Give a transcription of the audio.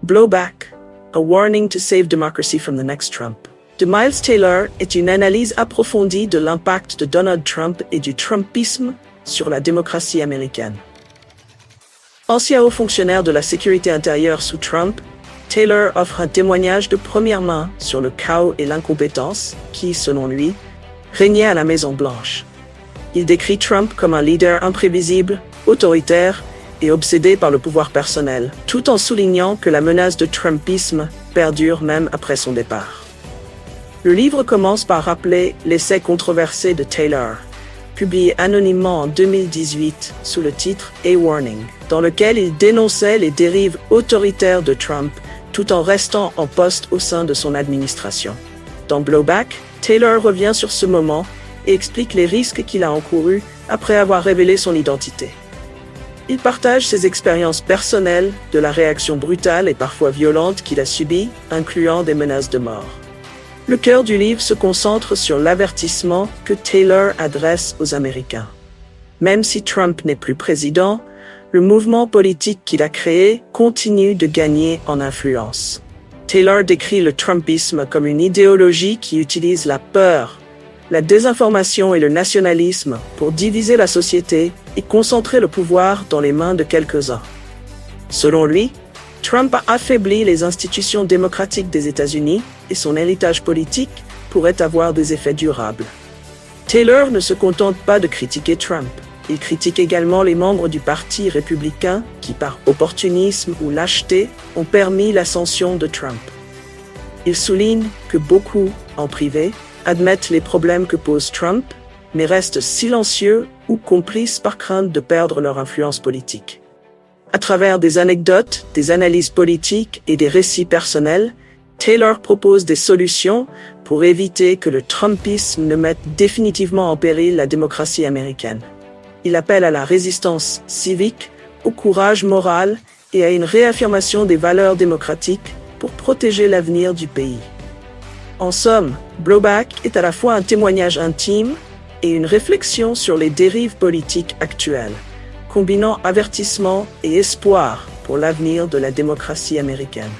Blowback, a warning to save democracy from the next Trump, de Miles Taylor est une analyse approfondie de l'impact de Donald Trump et du Trumpisme sur la démocratie américaine. Ancien haut fonctionnaire de la sécurité intérieure sous Trump, Taylor offre un témoignage de première main sur le chaos et l'incompétence qui, selon lui, régnaient à la Maison-Blanche. Il décrit Trump comme un leader imprévisible, autoritaire et obsédé par le pouvoir personnel, tout en soulignant que la menace de Trumpisme perdure même après son départ. Le livre commence par rappeler l'essai controversé de Taylor, publié anonymement en 2018 sous le titre A Warning, dans lequel il dénonçait les dérives autoritaires de Trump tout en restant en poste au sein de son administration. Dans Blowback, Taylor revient sur ce moment et explique les risques qu'il a encourus après avoir révélé son identité. Il partage ses expériences personnelles de la réaction brutale et parfois violente qu'il a subie, incluant des menaces de mort. Le cœur du livre se concentre sur l'avertissement que Taylor adresse aux Américains. Même si Trump n'est plus président, le mouvement politique qu'il a créé continue de gagner en influence. Taylor décrit le Trumpisme comme une idéologie qui utilise la peur, la désinformation et le nationalisme pour diviser la société et concentrer le pouvoir dans les mains de quelques-uns. Selon lui, Trump a affaibli les institutions démocratiques des États-Unis et son héritage politique pourrait avoir des effets durables. Taylor ne se contente pas de critiquer Trump. Il critique également les membres du Parti républicain qui, par opportunisme ou lâcheté, ont permis l'ascension de Trump. Il souligne que beaucoup, en privé, admettent les problèmes que pose Trump, mais restent silencieux ou complices par crainte de perdre leur influence politique. À travers des anecdotes, des analyses politiques et des récits personnels, Taylor propose des solutions pour éviter que le Trumpisme ne mette définitivement en péril la démocratie américaine. Il appelle à la résistance civique, au courage moral et à une réaffirmation des valeurs démocratiques pour protéger l'avenir du pays. En somme, Blowback est à la fois un témoignage intime et une réflexion sur les dérives politiques actuelles, combinant avertissement et espoir pour l'avenir de la démocratie américaine.